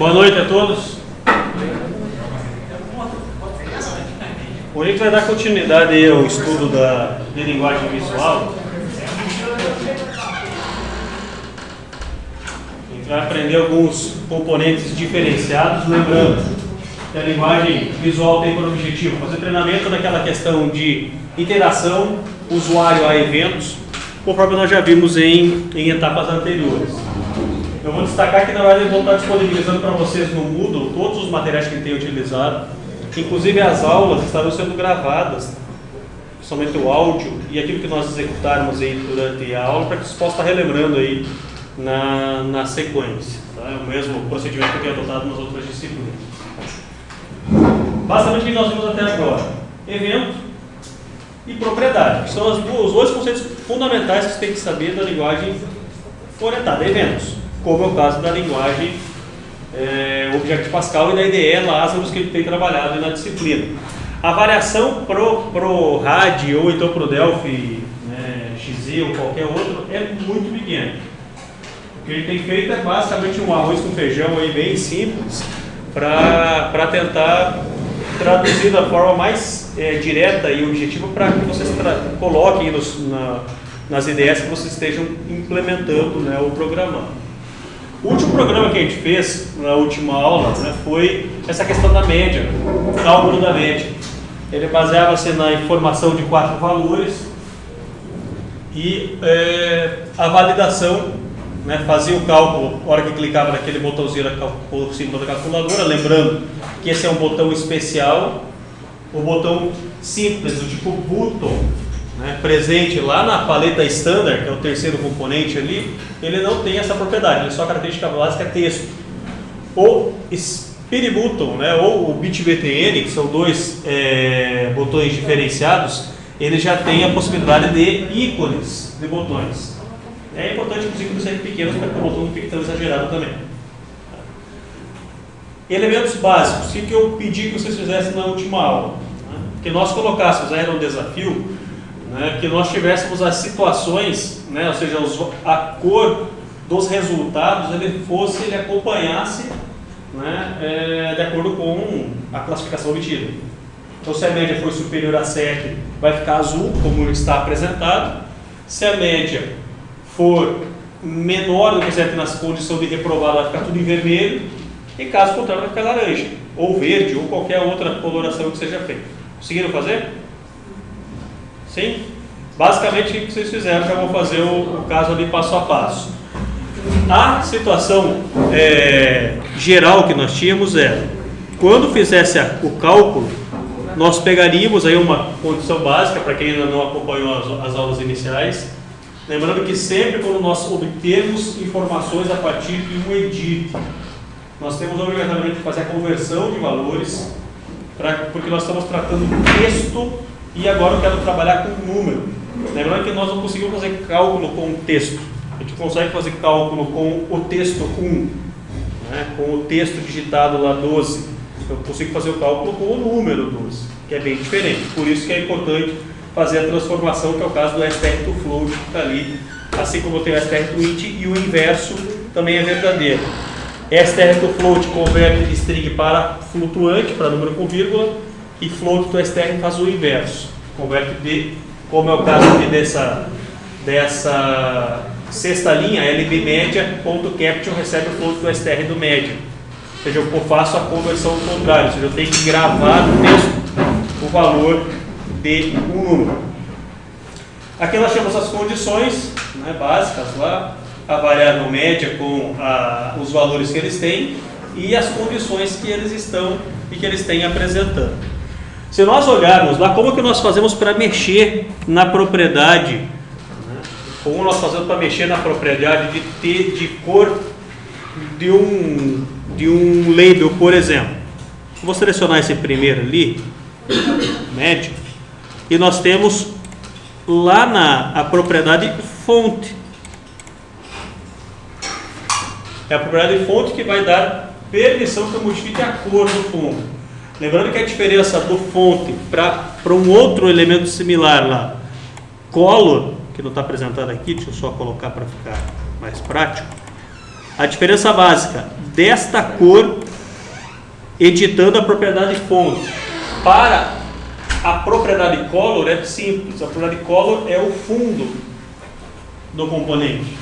Boa noite a todos. Hoje a gente vai dar continuidade aí ao estudo de linguagem visual. A gente vai aprender alguns componentes diferenciados, lembrando que a linguagem visual tem por objetivo fazer treinamento daquela questão de interação usuário a eventos, conforme nós já vimos em etapas anteriores. Eu vou destacar que na verdade eu vou estar disponibilizando para vocês no Moodle todos os materiais que ele tem utilizado, inclusive as aulas estarão sendo gravadas, somente o áudio e aquilo que nós executarmos aí durante a aula, para que vocês possam estar relembrando aí na sequência. Tá? É o mesmo procedimento que eu tenho adotado nas outras disciplinas. Basicamente o que nós vimos até agora: evento e propriedade, que são os dois conceitos fundamentais que você tem que saber da linguagem orientada a eventos, como é o caso da linguagem Objective-Pascal e da IDE Lazarus, que ele tem trabalhado na disciplina. A variação pro RAD ou então pro Delphi, XZ ou qualquer outro é muito pequena. O que ele tem feito é basicamente um arroz com feijão aí bem simples para tentar traduzir da forma mais direta e objetiva para que vocês coloquem nas ideias que vocês estejam implementando, ou programando. O último programa que a gente fez na última aula foi essa questão da média, o cálculo da média. Ele baseava-se na informação de 4 valores e a validação, fazia o cálculo, na hora que clicava naquele botãozinho por cima da calculadora, lembrando que esse é um botão especial, o botão simples, do tipo button, presente lá na paleta standard, que é o terceiro componente ali, ele não tem essa propriedade, ele só a característica básica é texto. O Speed Button, ou o BitBTN, que são dois botões diferenciados, ele já tem a possibilidade de ícones de botões. É importante que os ícones sejam pequenos para que o botão não fique tão exagerado também. Elementos básicos, o que eu pedi que vocês fizessem na última aula? Que nós colocássemos, era um desafio, que nós tivéssemos as situações, ou seja, a cor dos resultados, ele acompanhasse de acordo com a classificação obtida. Então, se a média for superior a 7, vai ficar azul, como está apresentado. Se a média for menor do que 7 nas condições de reprovado, vai ficar tudo em vermelho. E caso contrário, vai ficar laranja, ou verde, ou qualquer outra coloração que seja feita. Conseguiram fazer? Sim? Basicamente o que vocês fizeram, já vou fazer o caso ali passo a passo. A situação geral que nós tínhamos era, quando fizesse o cálculo, nós pegaríamos aí uma condição básica, para quem ainda não acompanhou as aulas iniciais, lembrando que sempre quando nós obtermos informações a partir de um edit, nós temos obrigatoriamente que fazer a conversão de valores, porque nós estamos tratando texto e agora eu quero trabalhar com número. Lembrando que nós não conseguimos fazer cálculo com texto, a gente consegue fazer cálculo com o texto 1, com o texto digitado lá 12, eu consigo fazer o cálculo com o número 12, que é bem diferente, por isso que é importante fazer a transformação, que é o caso do str to float, que está ali, assim como tem o str to int, e o inverso também é verdadeiro. Str to float converte de string para flutuante, para número com vírgula, e float to str faz o inverso, converte como é o caso aqui dessa sexta linha, lbmedia.capture recebe o float to str do média. Ou seja, eu faço a conversão contrária, ou seja, eu tenho que gravar no texto o valor de um número. Aqui nós temos as condições básicas lá, a variável média com os valores que eles têm e as condições que eles estão e que eles têm apresentando. Se nós olharmos lá, como que nós fazemos para mexer na propriedade, como nós fazemos para mexer na propriedade de cor de um label, por exemplo. Vou selecionar esse primeiro ali, médio, e nós temos lá a propriedade fonte. É a propriedade fonte que vai dar permissão que eu modifique a cor do fundo. Lembrando que a diferença do fonte para um outro elemento similar lá, color, que não está apresentado aqui, deixa eu só colocar para ficar mais prático. a diferença básica desta cor editando a propriedade fonte para a propriedade color é simples. A propriedade color é o fundo do componente,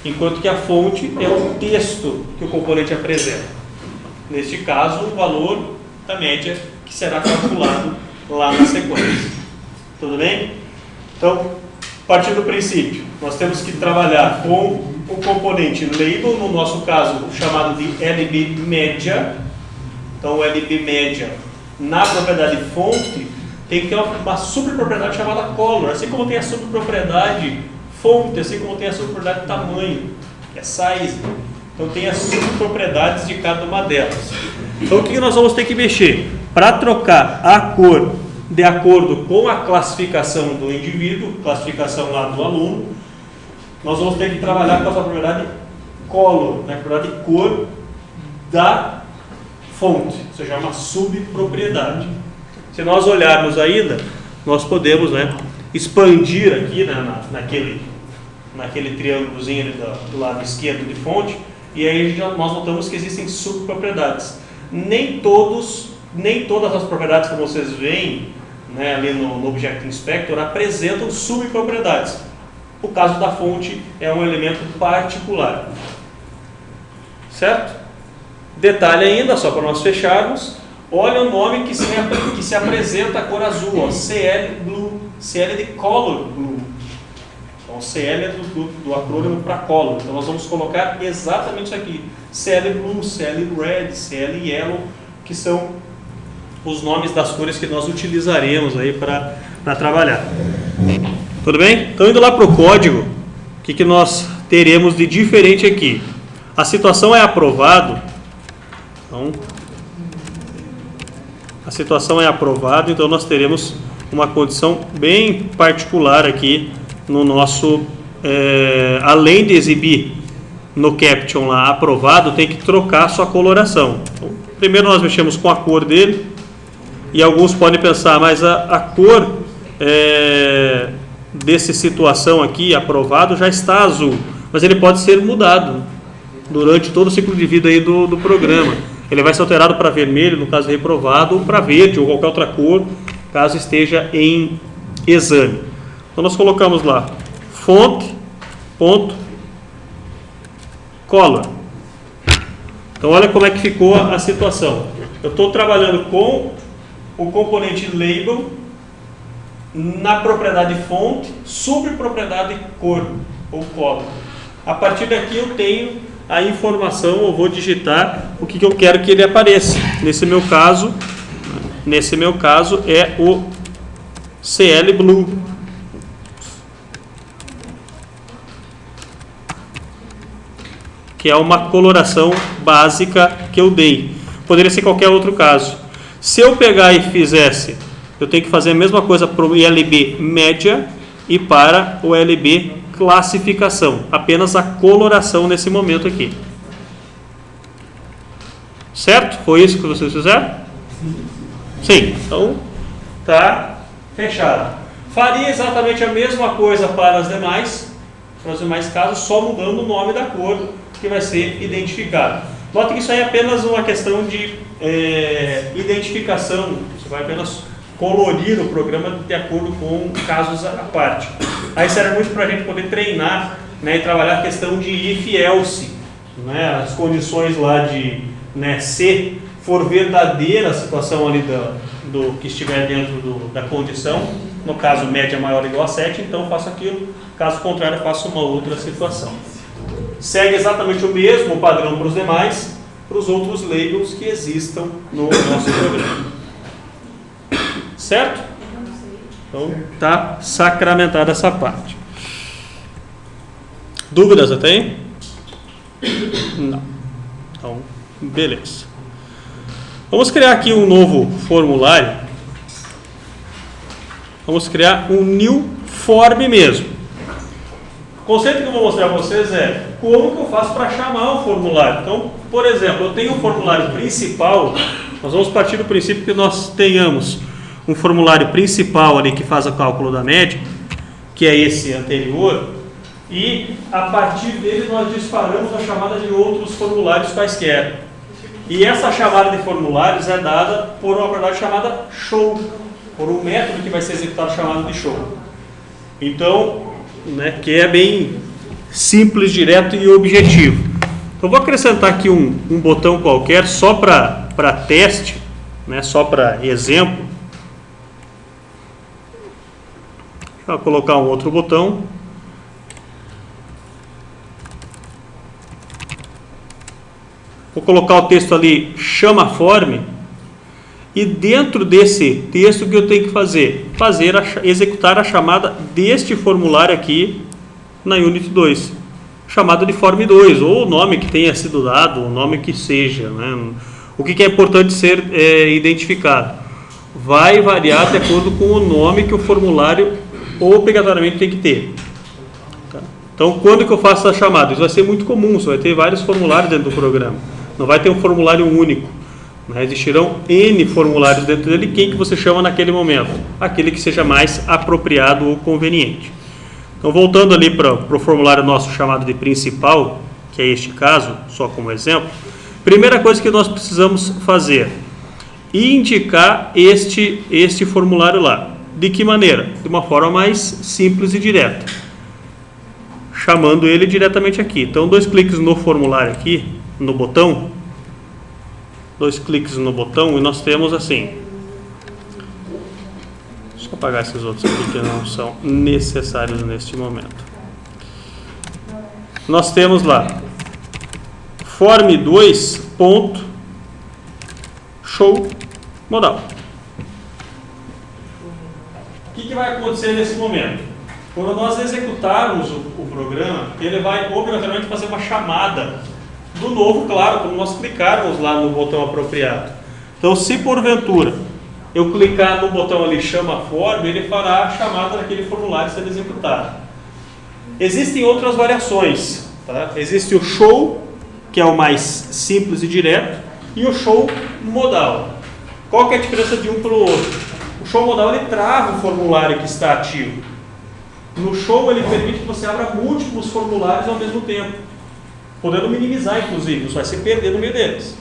enquanto que a fonte é o texto que o componente apresenta. Neste caso, o valor da média que será calculado lá na sequência. Tudo bem? Então, a partir do princípio, nós temos que trabalhar com o componente label, no nosso caso chamado de LB média. Então, o LB média na propriedade fonte tem que ter uma subpropriedade chamada color, assim como tem a subpropriedade fonte, assim como tem a subpropriedade tamanho, que é size. Então, tem as subpropriedades de cada uma delas. Então, o que nós vamos ter que mexer? Para trocar a cor de acordo com a classificação do indivíduo, classificação lá do aluno, nós vamos ter que trabalhar com a propriedade color, né, a propriedade cor da fonte, ou seja, uma subpropriedade. Se nós olharmos ainda, nós podemos, né, expandir aqui, né, naquele triângulozinho ali do lado esquerdo de fonte, e aí nós notamos que existem subpropriedades. Nem todas as propriedades que vocês veem, né, ali no Object Inspector apresentam subpropriedades. O caso da fonte é um elemento particular. Certo? Detalhe ainda, só para nós fecharmos, olha o nome que se apresenta a cor azul, ó, CL Blue, CL de Color Blue. Então, CL é do acrônimo para Color. Então, nós vamos colocar exatamente isso aqui. CL Blue, CL Red, CL Yellow, que são os nomes das cores que nós utilizaremos aí para trabalhar. Tudo bem? Então, indo lá para o código, o que nós teremos de diferente aqui? A situação é aprovado. Então, a situação é aprovada, então nós teremos uma condição bem particular aqui no nosso, além de exibir no Caption lá aprovado, tem que trocar a sua coloração. Então, primeiro nós mexemos com a cor dele, e alguns podem pensar, mas a cor dessa situação aqui, aprovado, já está azul, mas ele pode ser mudado durante todo o ciclo de vida aí do programa. Ele vai ser alterado para vermelho, no caso reprovado, ou para verde, ou qualquer outra cor, caso esteja em exame. Então nós colocamos lá, font.color. Então olha como é que ficou a situação. Eu estou trabalhando com o componente label na propriedade fonte, subpropriedade cor ou color. A partir daqui eu tenho a informação, eu vou digitar o que eu quero que ele apareça. Nesse meu caso é o CL Blue. Que é uma coloração básica que eu dei. Poderia ser qualquer outro caso. Se eu pegar e fizesse, eu tenho que fazer a mesma coisa para o LB média e para o LB classificação. Apenas a coloração nesse momento aqui. Certo? Foi isso que vocês fizeram? Sim. Então, tá fechado. Faria exatamente a mesma coisa para os demais casos, só mudando o nome da cor que vai ser identificado. Note que isso aí é apenas uma questão de identificação. Você vai apenas colorir o programa de acordo com casos à parte. Aí serve muito para a gente poder treinar, né, e trabalhar a questão de if-else, né, as condições lá de, né, se for verdadeira a situação ali do que estiver dentro da condição, no caso média maior ou igual a 7, então faço aquilo, caso contrário faço uma outra situação. Segue exatamente o mesmo padrão para os demais, para os outros labels que existam no nosso programa. Certo? Então, está sacramentada essa parte. Dúvidas até aí? Não. Então, beleza. Vamos criar aqui um novo formulário. Vamos criar um new form mesmo. O conceito que eu vou mostrar para vocês é como que eu faço para chamar um formulário. Então, por exemplo, eu tenho um formulário principal. Nós vamos partir do princípio que nós tenhamos um formulário principal ali que faz o cálculo da média, que é esse anterior, e a partir dele nós disparamos a chamada de outros formulários quaisquer. E essa chamada de formulários é dada por uma propriedade chamada show, por um método que vai ser executado chamado de show. Então, né, que é bem simples, direto e objetivo. Então, vou acrescentar aqui um botão qualquer só para teste, né, só para exemplo. Vou colocar um outro botão. Vou colocar o texto ali, chama form, e dentro desse texto o que eu tenho que fazer? Executar a chamada deste formulário aqui na Unit 2, chamada de form 2, ou o nome que tenha sido dado, o nome que seja, né? O que é importante ser identificado? Vai variar de acordo com o nome que o formulário obrigatoriamente tem que ter. Tá? Então, quando que eu faço essa chamada? Isso vai ser muito comum, você vai ter vários formulários dentro do programa. Não vai ter um formulário único. Né? Existirão N formulários dentro dele. Quem que você chama naquele momento? Aquele que seja mais apropriado ou conveniente. Então, voltando ali para o formulário nosso chamado de principal, que é este caso, só como exemplo, primeira coisa que nós precisamos fazer, indicar este formulário lá. De que maneira? De uma forma mais simples e direta, chamando ele diretamente aqui. Então, 2 cliques no formulário aqui, no botão, 2 cliques no botão e nós temos assim, deixa eu apagar esses outros aqui que não são necessários neste momento. Nós temos lá form2.show modal. O que vai acontecer nesse momento? Quando nós executarmos o programa, ele vai obrigatoriamente fazer uma chamada do novo, claro, quando nós clicarmos lá no botão apropriado. Então, se porventura eu clicar no botão ali, chama form, ele fará a chamada daquele formulário sendo executado. Existem outras variações. Tá? Existe o show, que é o mais simples e direto, e o show modal. Qual que é a diferença de um para o outro? O show modal ele trava o formulário que está ativo. No show ele permite que você abra múltiplos formulários ao mesmo tempo, podendo minimizar, inclusive, você vai se perder no meio deles.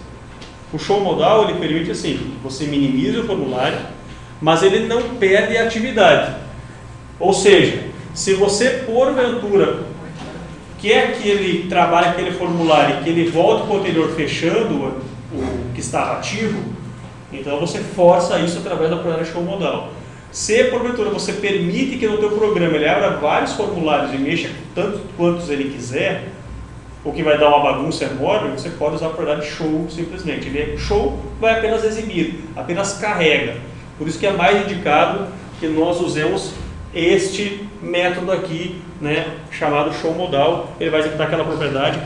O show modal, ele permite assim, você minimiza o formulário, mas ele não perde a atividade. Ou seja, se você, porventura, quer que ele trabalhe aquele formulário e que ele volte para o anterior fechando o que estava ativo, então você força isso através da propriedade show modal. Se, porventura, você permite que no teu programa ele abra vários formulários e mexa tanto quantos ele quiser, o que vai dar uma bagunça enorme, você pode usar a propriedade show simplesmente. Ele é show, vai apenas exibir, apenas carrega. Por isso que é mais indicado que nós usemos este método aqui, né, chamado show modal. Ele vai executar aquela propriedade,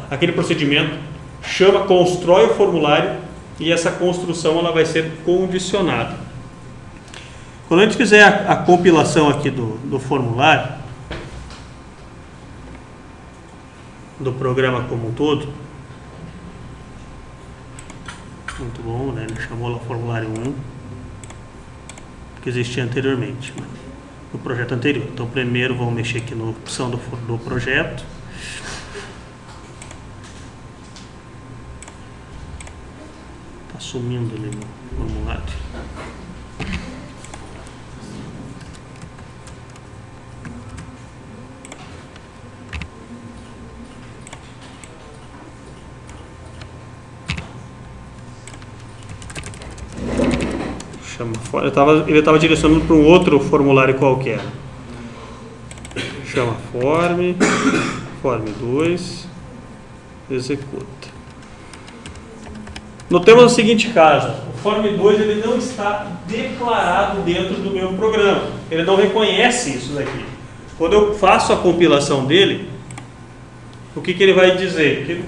aquele procedimento, constrói o formulário e essa construção ela vai ser condicionada. Quando a gente fizer a compilação aqui do formulário, do programa como um todo, muito bom, né? Ele chamou lá o formulário 1, que existia anteriormente, né, no projeto anterior. Então, primeiro vamos mexer aqui na opção do projeto. Está sumindo ali no formulário. Ele estava direcionando para um outro formulário qualquer. Chama form 2, executa. Notemos o seguinte caso: o form 2 ele não está declarado dentro do meu programa. Ele não reconhece isso daqui. Quando eu faço a compilação dele, o que ele vai dizer? Que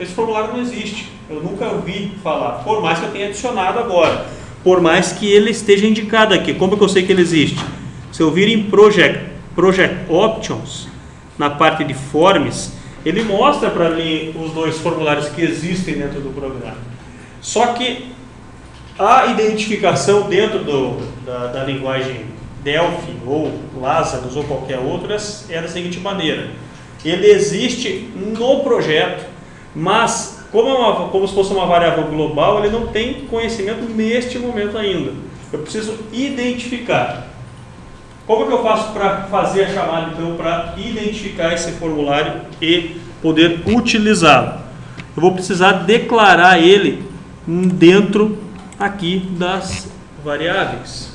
esse formulário não existe. Eu nunca ouvi falar, por mais que eu tenha adicionado agora. Por mais que ele esteja indicado aqui. Como que eu sei que ele existe? Se eu vir em Project Options, na parte de Forms, ele mostra para mim os dois formulários que existem dentro do programa. Só que a identificação dentro da linguagem Delphi ou Lazarus ou qualquer outro é da seguinte maneira: ele existe no projeto, mas como se fosse uma variável global, ele não tem conhecimento neste momento ainda. Eu preciso identificar. Como que eu faço para fazer a chamada, então, para identificar esse formulário e poder utilizá-lo? Eu vou precisar declarar ele dentro aqui das variáveis.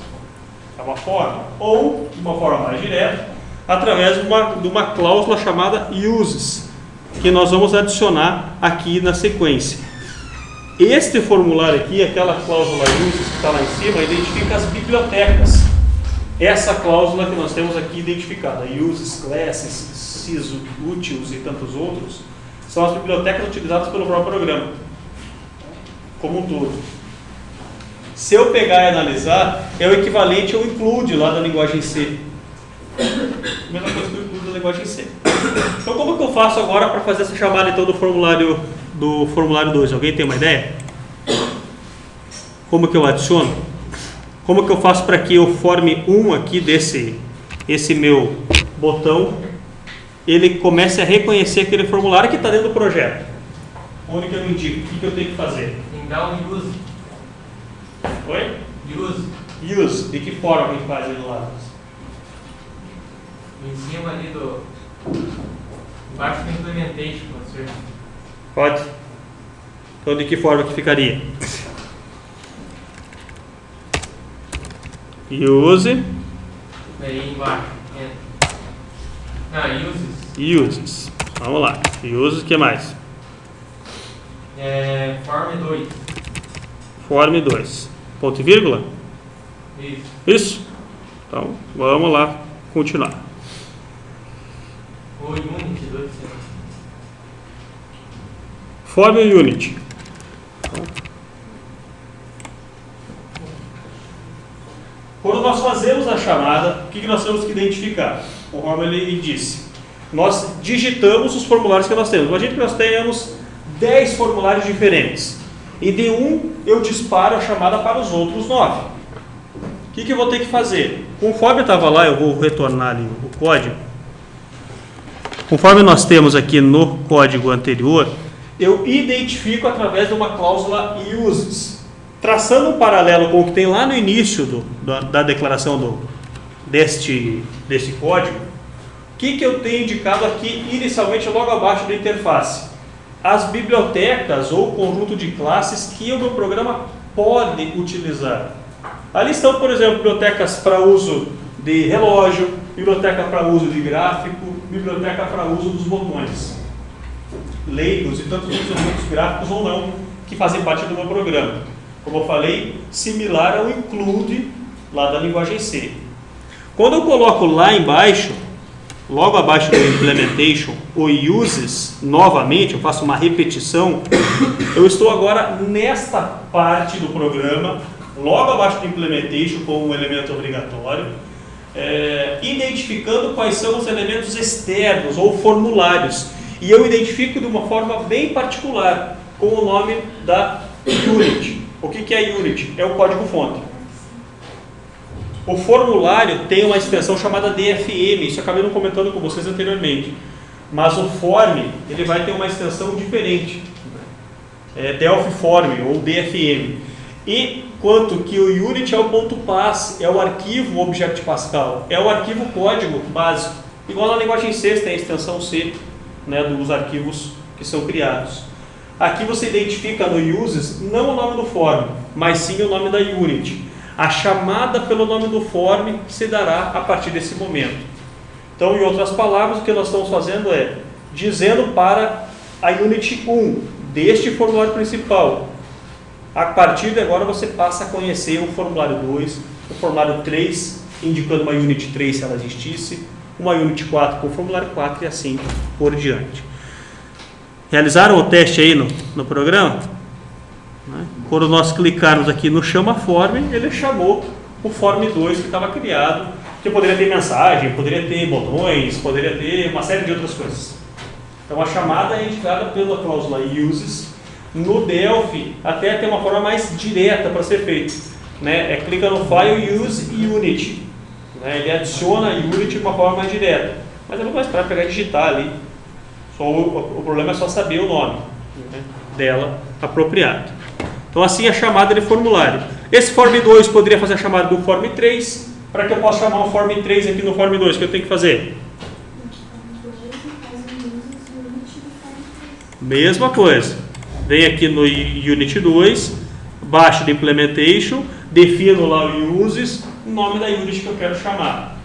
É uma forma. Ou, de uma forma mais direta, através de uma cláusula chamada uses, que nós vamos adicionar aqui na sequência. Este formulário aqui, aquela cláusula uses que está lá em cima, identifica as bibliotecas. Essa cláusula que nós temos aqui identificada, uses, classes, sys, utils e tantos outros, são as bibliotecas utilizadas pelo próprio programa, como um todo. Se eu pegar e analisar, é o equivalente ao include lá da linguagem C. Mesma coisa que o include da linguagem C. Então, como que eu faço agora para fazer essa chamada então do formulário 2? Alguém tem uma ideia? Como que eu adiciono? Como que eu faço para que eu forme aqui esse meu botão, ele comece a reconhecer aquele formulário que está dentro do projeto? Onde que eu indico? O que eu tenho que fazer? Tem que dar um use. Oi? Use. De que forma que a gente faz ele lá? Em cima ali embaixo do implementation, professor. Pode? Então de que forma que ficaria? Use. Aí embaixo. Uses. Uses. Vamos lá. Uses, o que mais? Form 2. Form 2. Ponto e vírgula? Isso. Isso? Então, vamos lá continuar. O unit 2. Form unit. Quando nós fazemos a chamada, o que nós temos que identificar? O Conforme ele disse, nós digitamos os formulários que nós temos. Imagina que nós tenhamos 10 formulários diferentes. E de um eu disparo a chamada para os outros 9. O que eu vou ter que fazer? Conforme estava lá, eu vou retornar ali o código. Conforme nós temos aqui no código anterior, eu identifico através de uma cláusula uses. Traçando um paralelo com o que tem lá no início da declaração deste código, o que eu tenho indicado aqui inicialmente logo abaixo da interface? As bibliotecas ou conjunto de classes que o meu programa pode utilizar. Ali estão, por exemplo, bibliotecas para uso de relógio, biblioteca para uso de gráfico, biblioteca para uso dos botões, labels e tantos outros elementos gráficos ou não que fazem parte do meu programa. Como eu falei, similar ao include lá da linguagem C. Quando eu coloco lá embaixo, logo abaixo do implementation, o uses, novamente, eu faço uma repetição, eu estou agora nesta parte do programa, logo abaixo do implementation, como um elemento obrigatório, identificando quais são os elementos externos ou formulários. E eu identifico de uma forma bem particular, com o nome da unit. O que é unit? É o código-fonte. O formulário tem uma extensão chamada DFM, isso eu acabei não comentando com vocês anteriormente. Mas o form, ele vai ter uma extensão diferente. Delphi Form ou DFM. E quanto que o unit é o ponto .pass, é o arquivo Object Pascal, é o arquivo código básico. Igual na linguagem C, tem a extensão C, né, dos arquivos que são criados. Aqui você identifica no uses não o nome do form, mas sim o nome da unit. A chamada pelo nome do form se dará a partir desse momento. Então, em outras palavras, o que nós estamos fazendo é dizendo para a unit 1 deste formulário principal. A partir de agora você passa a conhecer o formulário 2, o formulário 3, indicando uma unit 3 se ela existisse, uma unit 4 com o formulário 4 e assim por diante. Realizaram o teste aí no programa? Quando nós clicarmos aqui no chama form, ele chamou o form 2 que estava criado, que poderia ter mensagem, poderia ter botões, poderia ter uma série de outras coisas. Então a chamada é indicada pela cláusula uses. No Delphi até tem uma forma mais direta para ser feito, né? Clica no file use unit, né? Ele adiciona a unit de uma forma mais direta. Mas é muito mais para pegar e digitar ali. O problema é só saber o nome, né, dela apropriado. Então assim a chamada de formulário. Esse form 2 poderia fazer a chamada do form 3. Para que eu possa chamar um form 3 aqui no form 2, o que eu tenho que fazer? Mesma coisa. Vem aqui no unit 2, baixo de implementation, defino lá o uses, o nome da unit que eu quero chamar.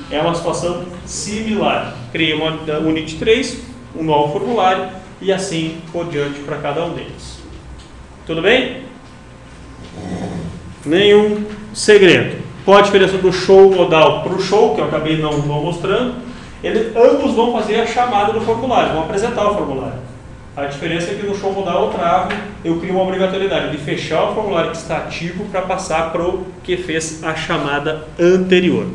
Então, é uma situação similar. Criei uma unit 3, um novo formulário e assim por diante para cada um deles. Tudo bem? Nenhum segredo. Qual a diferença do show modal para o show, que eu acabei não mostrando? Ambos vão fazer a chamada do formulário, vão apresentar o formulário. A diferença é que no show modal eu travo, eu crio uma obrigatoriedade de fechar o formulário que está ativo para passar para o que fez a chamada anterior.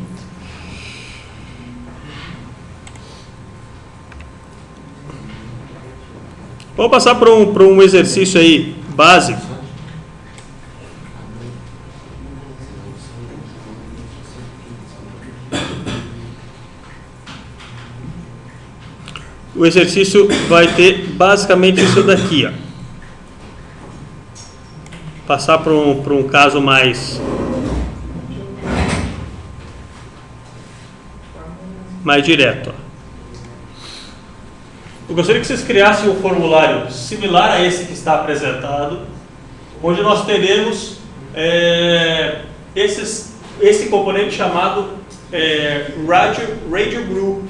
Vamos passar para um exercício aí básico. O exercício vai ter basicamente isso daqui, ó. Passar para um caso mais direto, ó. Eu gostaria que vocês criassem um formulário similar a esse que está apresentado, onde nós teremos esse componente chamado radio group.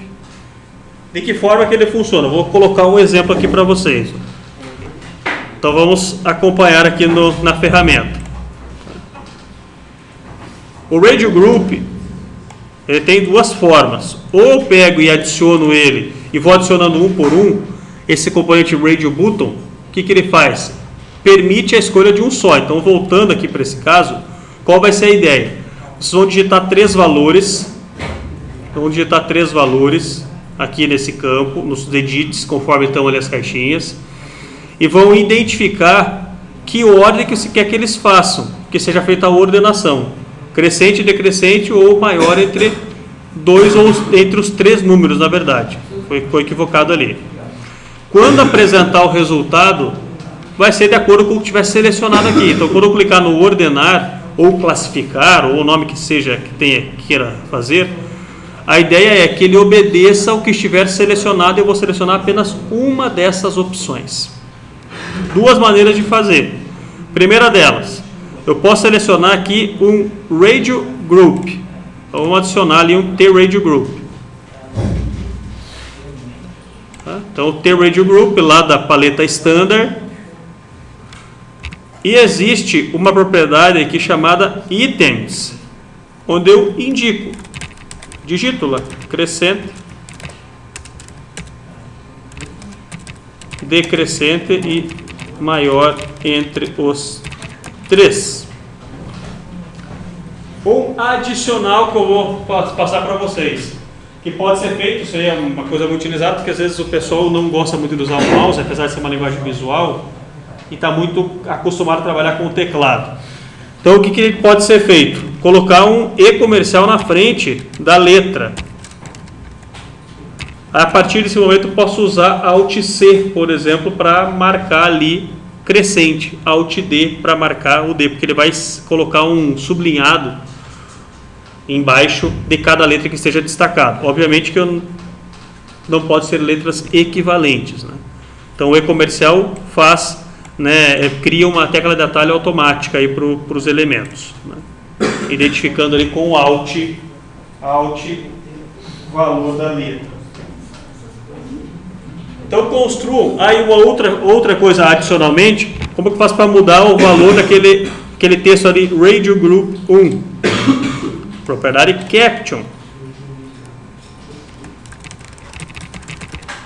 De que forma que ele funciona? Eu vou colocar um exemplo aqui para vocês. Então vamos acompanhar aqui na ferramenta. O radio group, ele tem duas formas. Ou eu pego e adiciono ele e vou adicionando um por um. Esse componente radio button, o que ele faz? Permite a escolha de um só. Então voltando aqui para esse caso, qual vai ser a ideia? Vocês vão digitar três valores. Aqui nesse campo, nos edits, conforme estão ali as caixinhas, e vão identificar que ordem que você quer que eles façam, que seja feita a ordenação, crescente, decrescente ou maior entre dois ou entre os três números, na verdade, foi equivocado ali. Quando apresentar o resultado, vai ser de acordo com o que tiver selecionado aqui. Então, quando eu clicar no ordenar, ou classificar, ou o nome que seja que queira fazer, a ideia é que ele obedeça ao que estiver selecionado. Eu vou selecionar apenas uma dessas opções. Duas maneiras de fazer. Primeira delas, eu posso selecionar aqui um radio group. Então, vamos adicionar ali um t-radio group. Então, o t-radio group lá da paleta standard. E existe uma propriedade aqui chamada items, onde eu indico. Digito lá, crescente, decrescente e maior entre os três. Um adicional que eu vou passar para vocês, que pode ser feito, isso aí é uma coisa muito utilizada, porque às vezes o pessoal não gosta muito de usar o mouse, apesar de ser uma linguagem visual, e está muito acostumado a trabalhar com o teclado. Então, o que pode ser feito? Colocar um E comercial na frente da letra. A partir desse momento, eu posso usar Alt C, por exemplo, para marcar ali crescente. Alt D para marcar o D, porque ele vai colocar um sublinhado embaixo de cada letra que esteja destacado. Obviamente que não pode ser letras equivalentes, né? Então, o E comercial faz... cria uma tecla de atalho automática aí para os elementos, né? Identificando ali com o Alt valor da letra. Então construam aí uma outra coisa adicionalmente. Como que faz para mudar o valor daquele texto ali, Radio Group 1? Propriedade Caption.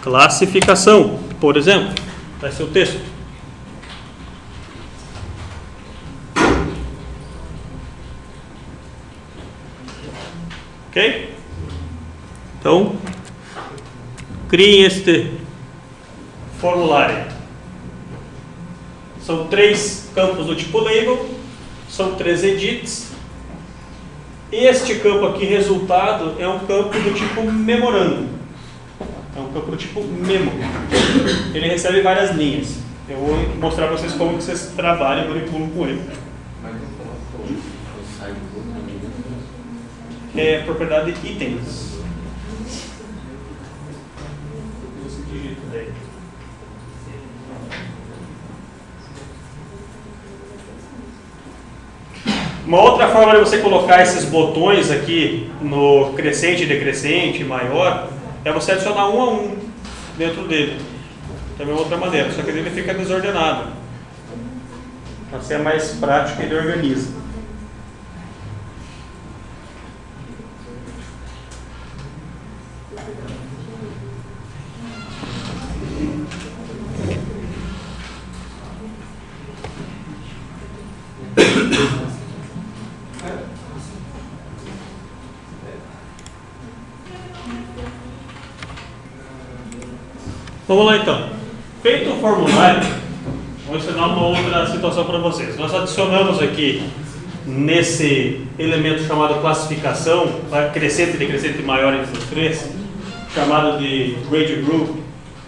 Classificação, por exemplo, vai ser o texto. Ok? Então, criem este formulário. São 3 campos do tipo label, são 3 edits Este campo aqui, resultado, é um campo do tipo memorando. É um campo do tipo memo. Ele recebe várias linhas. Eu vou mostrar para vocês como que vocês trabalham e manipulam com ele. É propriedade itens. Uma outra forma de você colocar esses botões aqui no crescente, decrescente, maior, é você adicionar um a um dentro dele. Também é outra maneira, só que ele fica desordenado. Assim é mais prático e ele organiza. Vamos lá então. Feito o formulário, vou ensinar uma outra situação para vocês. Nós adicionamos aqui nesse elemento chamado classificação, crescente, decrescente maior entre os três, chamado de radio group.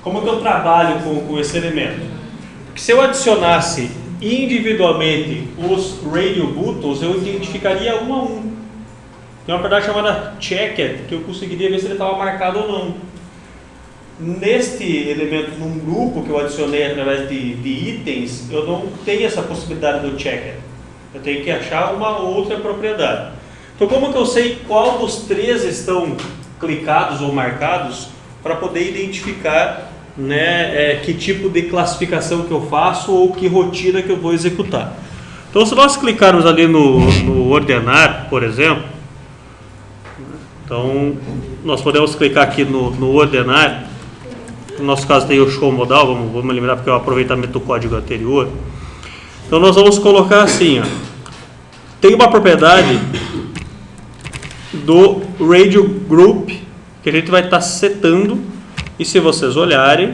Como que eu trabalho com esse elemento? Porque se eu adicionasse individualmente os radio buttons, eu identificaria um a um. Tem uma propriedade chamada checked, que eu conseguiria ver se ele estava marcado ou não. Neste elemento, num grupo que eu adicionei através de itens, eu não tenho essa possibilidade do checker. Eu tenho que achar uma outra propriedade. Então, como que eu sei qual dos três estão clicados ou marcados para poder identificar, né, que tipo de classificação que eu faço ou que rotina que eu vou executar? Então, se nós clicarmos ali no ordenar, por exemplo, então nós podemos clicar aqui no ordenar. No nosso caso tem o show modal, vamos lembrar porque é o aproveitamento do código anterior. Então nós vamos colocar assim, ó. Tem uma propriedade do radio group que a gente vai estar setando, e se vocês olharem,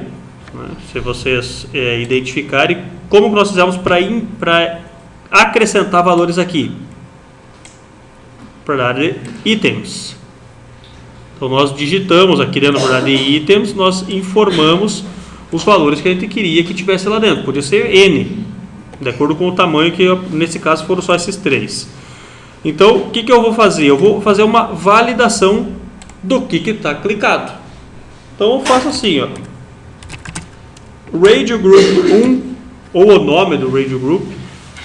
né, se vocês identificarem, como nós fizemos para acrescentar valores aqui, propriedade itens. Então nós digitamos aqui dentro da propriedade de itens, nós informamos os valores que a gente queria que tivesse lá dentro. Podia ser N, de acordo com o tamanho, que nesse caso foram só esses três. Então o que eu vou fazer? Eu vou fazer uma validação do que está clicado. Então eu faço assim, ó, radio group 1, ou o nome do radio group,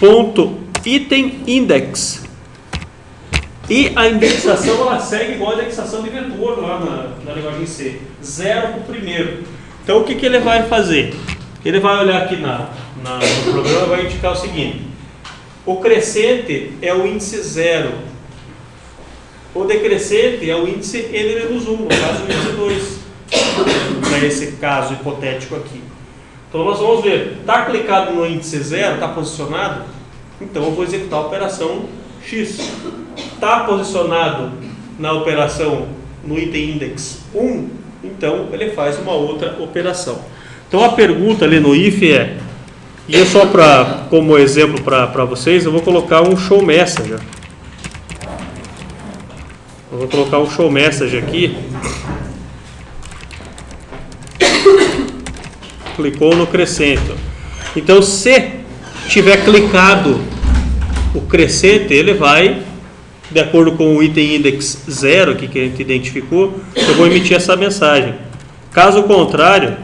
ponto item index. E a indexação, ela segue igual a indexação de vetor lá na linguagem C. 0 para o primeiro. Então o que ele vai fazer? Ele vai olhar aqui no programa e vai indicar o seguinte: o crescente é o índice 0. O decrescente é o índice N-1, no caso o índice 2. Para esse caso hipotético aqui. Então nós vamos ver, está clicado no índice 0, está posicionado? Então eu vou executar a operação X. Está posicionado na operação no item index 1, então ele faz uma outra operação. Então a pergunta ali no if é, e só como exemplo para vocês, eu vou colocar um show message. Eu vou colocar um show message aqui. Clicou no crescente. Então se tiver clicado o crescente, ele vai, de acordo com o item index 0 aqui que a gente identificou, eu vou emitir essa mensagem. Caso contrário,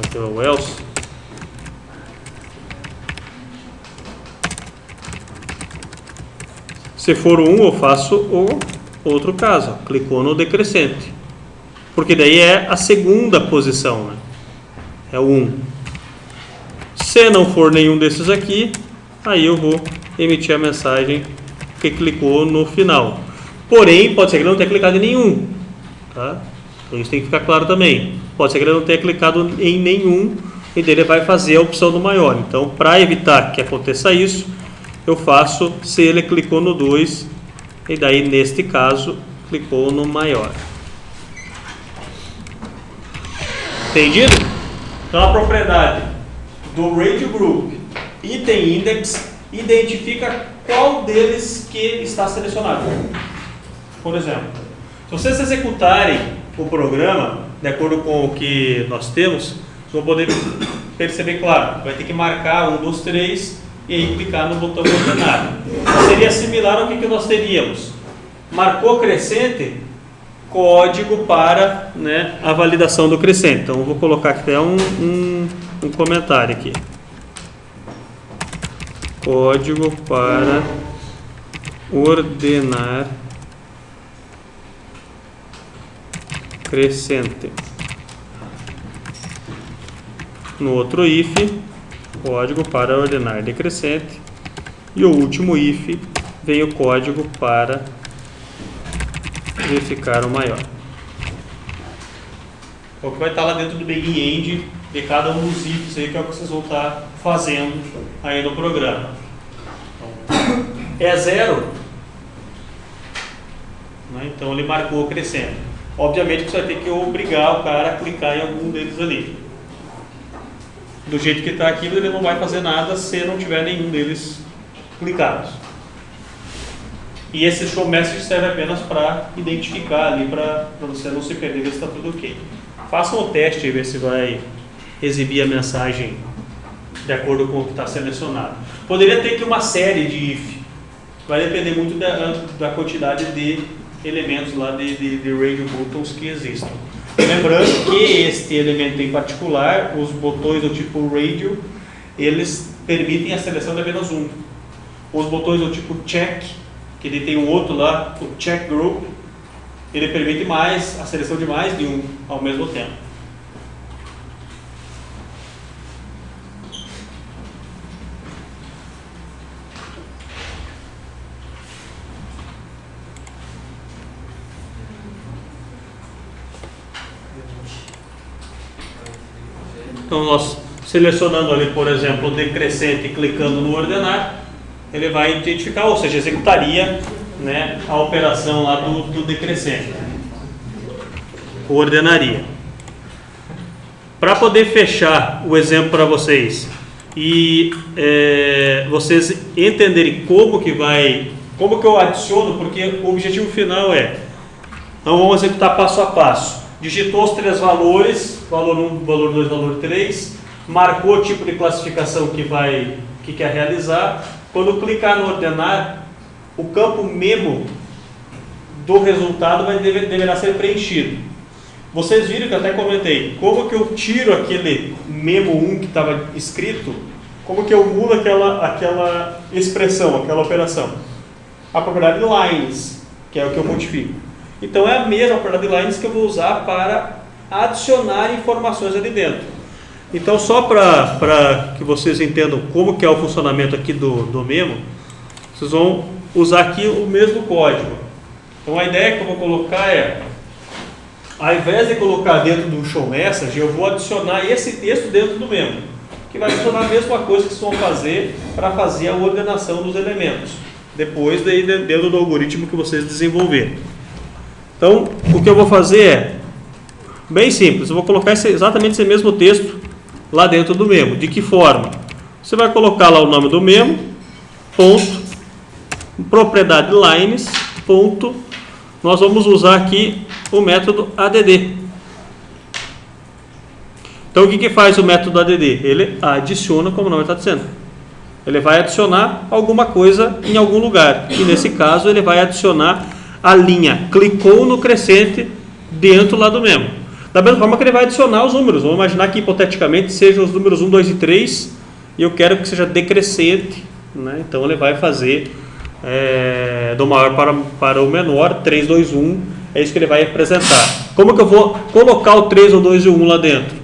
aqui é o else, se for 1, eu faço o outro caso, clicou no decrescente, porque daí é a segunda posição, né? É o 1. Se não for nenhum desses aqui, aí eu vou emitir a mensagem que clicou no final. Porém, pode ser que ele não tenha clicado em nenhum, tá? Então isso tem que ficar claro também. Pode ser que ele não tenha clicado em nenhum, e dele vai fazer a opção do maior. Então, para evitar que aconteça isso, eu faço se ele clicou no 2, e daí neste caso clicou no maior. Entendido? Então a propriedade do radio group item index identifica qual deles que está selecionado. Por exemplo, se vocês executarem o programa de acordo com o que nós temos, vocês vão poder perceber, claro, vai ter que marcar 1, 2, 3 e aí clicar no botão ordenar. Seria similar ao que nós teríamos. Marcou crescente, código para, né, a validação do crescente. Então eu vou colocar aqui até um comentário aqui. Código para ordenar crescente. No outro if, código para ordenar decrescente. E o último if vem o código para verificar o maior. É o que vai estar lá dentro do begin-end de cada um dos ifs aí, que é o que vocês vão estar fazendo aí no programa. Então, é 0, né? Então ele marcou crescendo. Obviamente que você vai ter que obrigar o cara a clicar em algum deles ali. Do jeito que está aqui, ele não vai fazer nada se não tiver nenhum deles clicados. E esse show message serve apenas para identificar ali, para você não se perder, ver se está tudo ok. Façam o teste e ver se vai exibir a mensagem de acordo com o que está selecionado. Poderia ter aqui uma série de if. Vai depender muito da quantidade de elementos lá de radio buttons que existem. Lembrando que este elemento em particular, os botões do tipo radio, eles permitem a seleção de apenas um. Os botões do tipo check, que ele tem um outro lá, o check group, ele permite a seleção de mais de um ao mesmo tempo. Então nós selecionando ali, por exemplo, o decrescente e clicando no ordenar, ele vai identificar, ou seja, executaria, né, a operação lá do decrescente. Ordenaria. Para poder fechar o exemplo para vocês e vocês entenderem como que eu adiciono, porque o objetivo final é, então vamos executar passo a passo. Digitou os 3 valores, valor 1, valor 2, valor 3, marcou o tipo de classificação que quer realizar. Quando clicar no ordenar, o campo memo do resultado deverá ser preenchido. Vocês viram que eu até comentei, como que eu tiro aquele memo 1 que estava escrito, como que eu mudo aquela expressão, aquela operação? A propriedade lines, que é o que eu modifico. Então é a mesma propriedade lines que eu vou usar para adicionar informações ali dentro. Então só para que vocês entendam como que é o funcionamento aqui do memo, vocês vão usar aqui o mesmo código. Então a ideia que eu vou colocar é, ao invés de colocar dentro do show message, eu vou adicionar esse texto dentro do memo, que vai adicionar a mesma coisa que vocês vão fazer para fazer a ordenação dos elementos, depois dentro do algoritmo que vocês desenvolverem. Então, o que eu vou fazer é bem simples, eu vou colocar exatamente esse mesmo texto lá dentro do memo. De que forma? Você vai colocar lá o nome do memo, ponto, propriedade lines, ponto, nós vamos usar aqui o método add. Então, o que faz o método add? Ele adiciona, como o nome está dizendo. Ele vai adicionar alguma coisa em algum lugar. E nesse caso, ele vai adicionar a linha clicou no crescente dentro lá do memo. Da mesma forma que ele vai adicionar os números. Vamos imaginar que hipoteticamente sejam os números 1, 2 e 3 e eu quero que seja decrescente, né? Então ele vai fazer do maior para o menor, 3, 2, 1, é isso que ele vai apresentar. Como que eu vou colocar o 3, o 2 e o 1 lá dentro?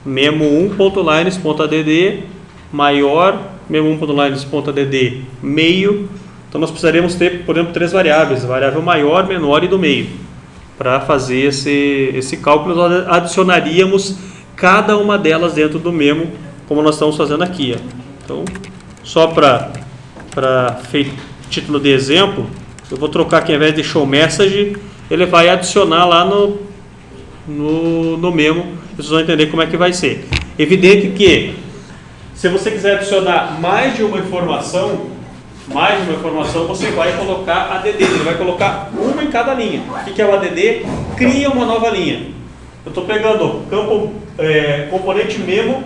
Memo1.lines.add maior, memo1.lines.add meio. Então nós precisaremos ter, por exemplo, 3 variáveis, variável maior, menor e do meio. Para fazer esse cálculo, nós adicionaríamos cada uma delas dentro do memo, como nós estamos fazendo aqui. Ó. Então, só para título de exemplo, eu vou trocar aqui, ao invés de show message, ele vai adicionar lá no memo, vocês vão entender como é que vai ser. Evidente que, Se você quiser adicionar mais de uma informação, você vai colocar ADD, ele vai colocar uma em cada linha. O que é o ADD? Cria uma nova linha. Eu estou pegando campo, componente memo,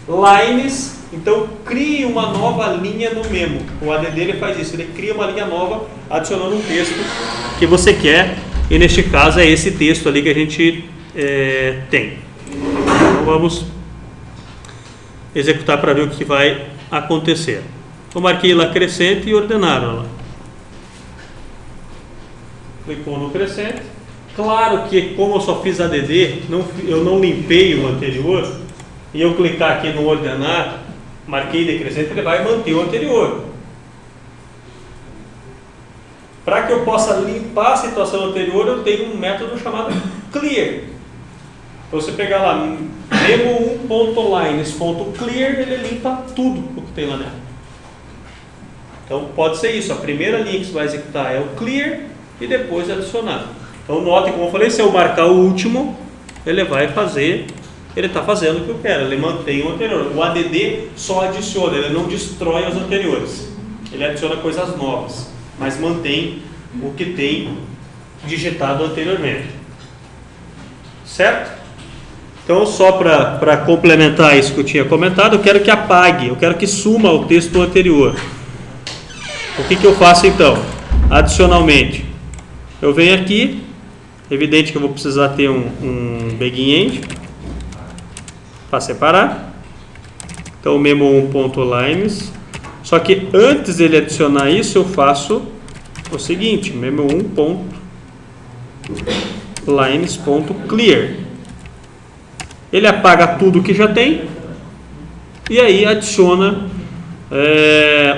lines, então crie uma nova linha no memo. O ADD ele faz isso, ele cria uma linha nova adicionando um texto que você quer, e neste caso é esse texto ali que a gente tem. Então vamos executar para ver o que vai acontecer. Eu marquei lá crescente e ordenar. Ó lá. Clicou no crescente. Claro que como eu só fiz ADD, eu não limpei o anterior, e eu clicar aqui no ordenar, marquei decrescente, ele vai manter o anterior. Para que eu possa limpar a situação anterior, eu tenho um método chamado clear. Então você pegar lá memo1.lines.clear, ele limpa tudo o que tem lá dentro. Então pode ser isso, a primeira linha que você vai executar é o clear e depois adicionar. Então notem, como eu falei, se eu marcar o último, ele vai fazer, ele está fazendo o que eu quero, ele mantém o anterior. O ADD só adiciona, ele não destrói os anteriores. Ele adiciona coisas novas, mas mantém o que tem digitado anteriormente. Certo? Então só para complementar isso que eu tinha comentado, eu quero que apague, eu quero que suma o texto anterior. O que eu faço então? Adicionalmente, eu venho aqui, evidente que eu vou precisar ter um begin end para separar. Então memo1.lines, só que antes dele adicionar isso eu faço o seguinte, memo1.lines.clear. Ele apaga tudo que já tem e aí adiciona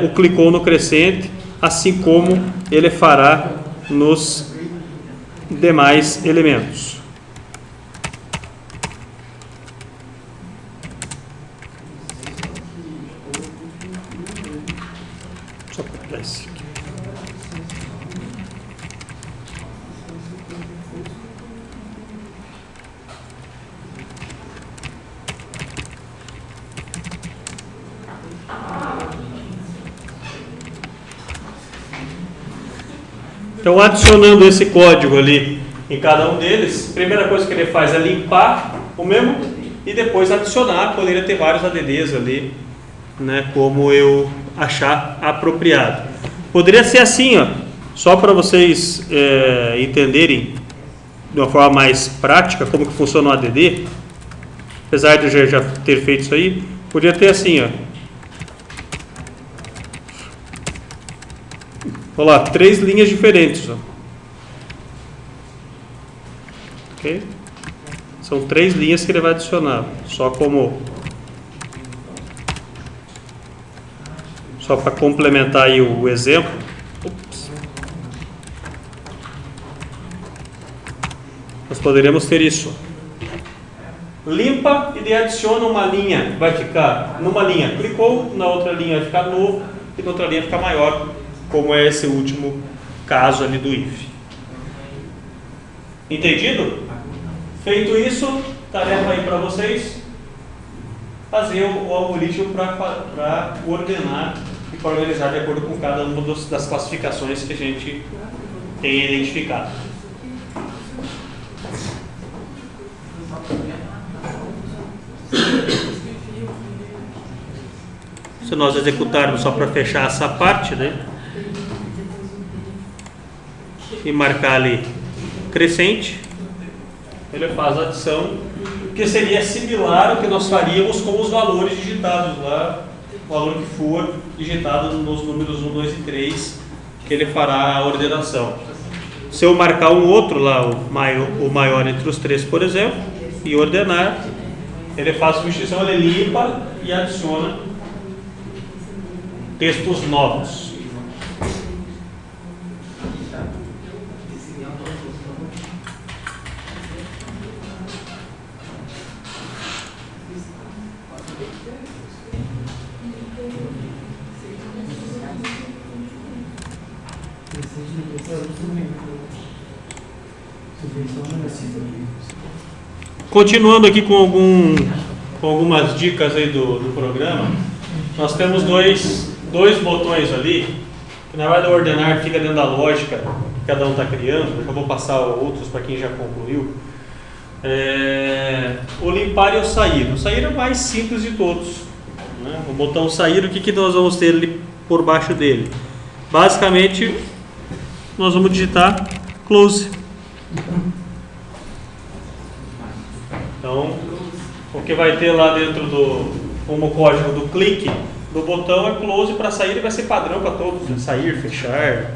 o clicou no crescente, assim como ele fará nos demais elementos. Só para esse aqui. Então, adicionando esse código ali em cada um deles, a primeira coisa que ele faz é limpar o memo e depois adicionar. Poderia ter vários ADDs ali, né, como eu achar apropriado. Poderia ser assim, ó, só para vocês entenderem de uma forma mais prática como que funciona o ADD. Apesar de eu já ter feito isso aí, podia ter assim, ó. Olha lá, 3 linhas diferentes. Ó. Okay? São 3 linhas que ele vai adicionar. Só para complementar aí o exemplo. Ups. Nós poderíamos ter isso. Limpa e daí adiciona uma linha. Vai ficar numa linha clicou, na outra linha vai ficar novo e na outra linha vai ficar maior. Como é esse último caso ali do if. Entendido? Feito isso, tarefa aí para vocês, fazer o algoritmo para ordenar e para organizar de acordo com cada uma das classificações que a gente tem identificado. Se nós executarmos só para fechar essa parte, né? E marcar ali crescente, ele faz a adição, que seria similar ao que nós faríamos com os valores digitados lá, o valor que for digitado nos números 1, 2 e 3, que ele fará a ordenação. Se eu marcar um outro lá, o maior entre os 3, por exemplo, e ordenar, ele faz a substituição, ele limpa e adiciona textos novos. Continuando aqui com algumas dicas aí do programa. nós temos dois botões ali, que na verdade o ordenar fica dentro da lógica que cada um está criando. Eu já vou passar outros para quem já concluiu. O limpar e o sair. O sair é o mais simples de todos, né? O botão sair, o que nós vamos ter ali por baixo dele? Basicamente, nós vamos digitar close. Então, o que vai ter lá dentro como código do clique do botão é close. Para sair ele vai ser padrão para todos, né? Sair, fechar,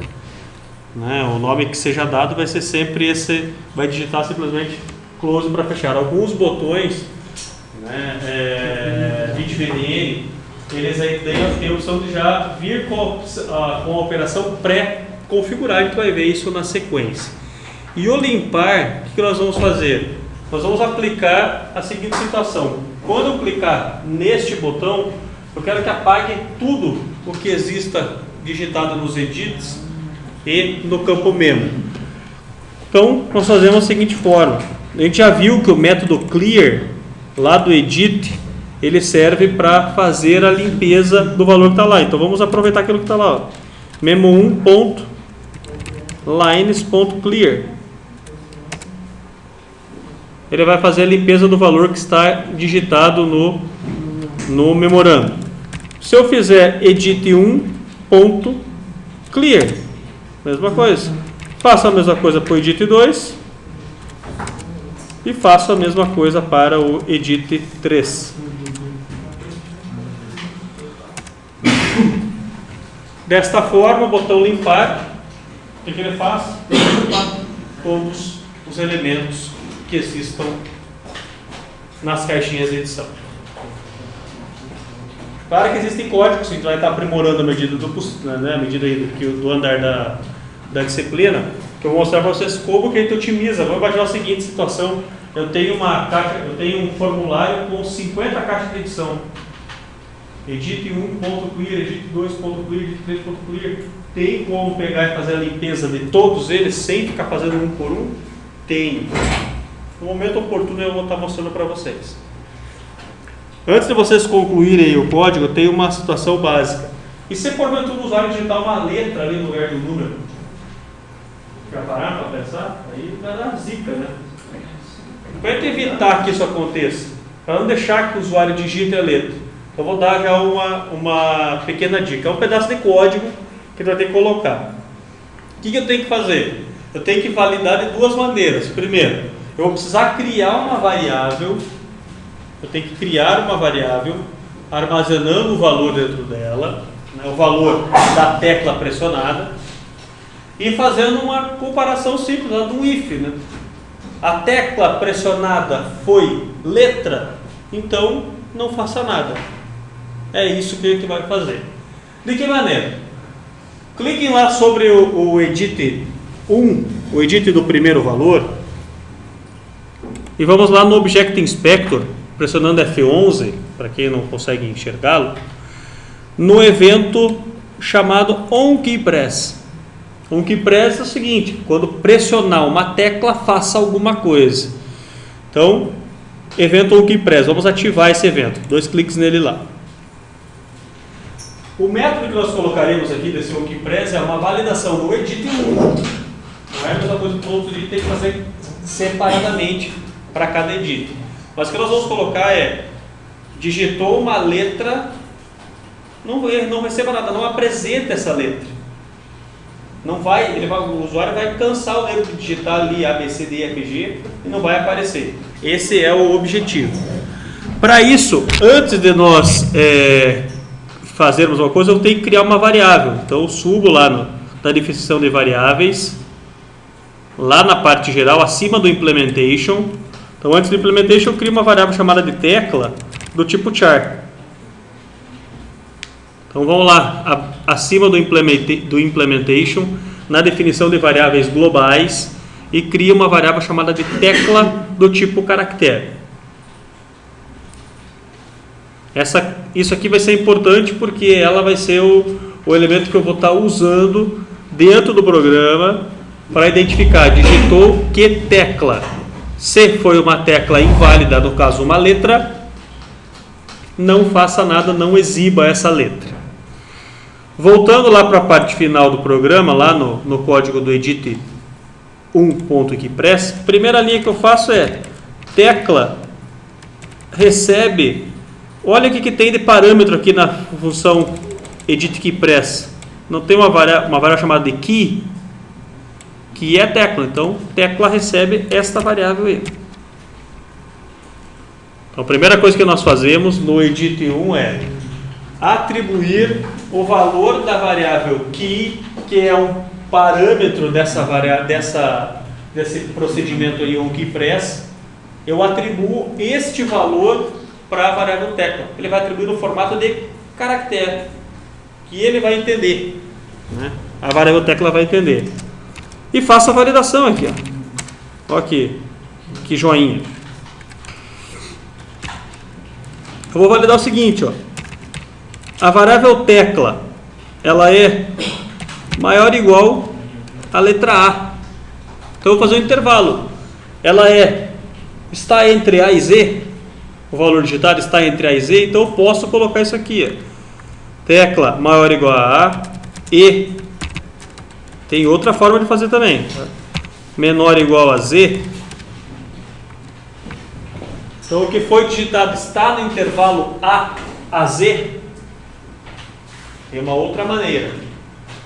né? O nome que seja dado vai ser sempre esse, vai digitar simplesmente close para fechar. Alguns botões, né, VidVNN, eles aí têm a opção de já vir com a operação pré-configurada, tu vai ver isso na sequência. E o limpar, o que nós vamos fazer? Nós vamos aplicar a seguinte situação: quando eu clicar neste botão, eu quero que apague tudo o que exista digitado nos edits e no campo memo. Então, nós fazemos da seguinte forma: a gente já viu que o método clear lá do edit, ele serve para fazer a limpeza do valor que está lá. Então vamos aproveitar aquilo que está lá, ó. memo1.lines.clear. Ele vai fazer a limpeza do valor que está digitado no memorando. Se eu fizer edit1.clear, mesma coisa. Faço a mesma coisa para o edit2 e faço a mesma coisa para o edit3. Desta forma, o botão limpar, o que ele faz? Ele limpa todos os elementos que existam nas caixinhas de edição. Claro que existem códigos, a gente vai estar aprimorando a medida à medida do andar da disciplina, que eu vou mostrar para vocês como que a gente otimiza. Vamos imaginar a seguinte situação: eu tenho um formulário com 50 caixas de edição. Edit1.clear, edit2.clear, edit3.clear. Tem como pegar e fazer a limpeza de todos eles sem ficar fazendo um por um? Tem. No momento oportuno eu vou estar mostrando para vocês. Antes de vocês concluírem o código, tem uma situação básica. E se porventura o usuário digitar uma letra ali no lugar do número? Já pararam para pensar? Aí vai dar zica, né? Para evitar que isso aconteça, para não deixar que o usuário digite a letra, eu vou dar já uma pequena dica. É um pedaço de código que ele vai ter que colocar. O que eu tenho que fazer? Eu tenho que validar de duas maneiras. Primeiro, eu vou precisar criar uma variável. Eu tenho que criar uma variável armazenando o valor dentro dela, né, o valor da tecla pressionada, e fazendo uma comparação simples, de um if. Né? A tecla pressionada foi letra, então não faça nada. É isso que a gente vai fazer. De que maneira? Cliquem lá sobre o edit 1, o edit do primeiro valor, e vamos lá no Object Inspector, pressionando F11, para quem não consegue enxergá-lo, no evento chamado onKeyPress. OnKeyPress é o seguinte: quando pressionar uma tecla, faça alguma coisa. Então, evento onKeyPress, vamos ativar esse evento. 2 cliques nele lá. O método que nós colocaremos aqui desse onKeyPress é uma validação do edit 1. Não é a mesma coisa que o outro edit tem que fazer separadamente para cada edit. Mas o que nós vamos colocar é: digitou uma letra, não receba nada, não apresenta essa letra. O usuário vai cansar o dedo de digitar ali A, B, C, D, E, F, G e não vai aparecer. Esse é o objetivo. Para isso, antes de nós fazermos uma coisa, eu tenho que criar uma variável. Então eu subo lá na definição de variáveis, lá na parte geral, acima do implementation. Então antes do implementation eu crio uma variável chamada de tecla do tipo char. Então vamos lá, acima do implementation, na definição de variáveis globais, e cria uma variável chamada de tecla do tipo caractere. Isso aqui vai ser importante porque ela vai ser o elemento que eu vou estar usando dentro do programa para identificar: digitou que tecla. Se foi uma tecla inválida, no caso uma letra, não faça nada, não exiba essa letra. Voltando lá para a parte final do programa, lá no código do edit 1.keypress, a primeira linha que eu faço é tecla recebe. Olha o que tem de parâmetro aqui na função edit keypress. Não tem uma variável chamada de key, que é tecla. Então, tecla recebe esta variável aí. Então, a primeira coisa que nós fazemos no edit 1 é atribuir o valor da variável key, que é um parâmetro desse procedimento aí, o keypress. Eu atribuo este valor para a variável tecla. Ele vai atribuir no formato de caractere, que ele vai entender, né? A variável tecla vai entender. E faço a validação aqui, ó. Ó aqui, que joinha. Eu vou validar o seguinte, ó. A variável tecla, ela é maior ou igual à letra A. Então eu vou fazer um intervalo. Ela está entre A e Z. O valor digitado está entre A e Z. Então eu posso colocar isso aqui, ó. Tecla maior ou igual a A e tem outra forma de fazer também. Menor ou igual a Z. Então o que foi digitado está no intervalo A a Z. Tem uma outra maneira.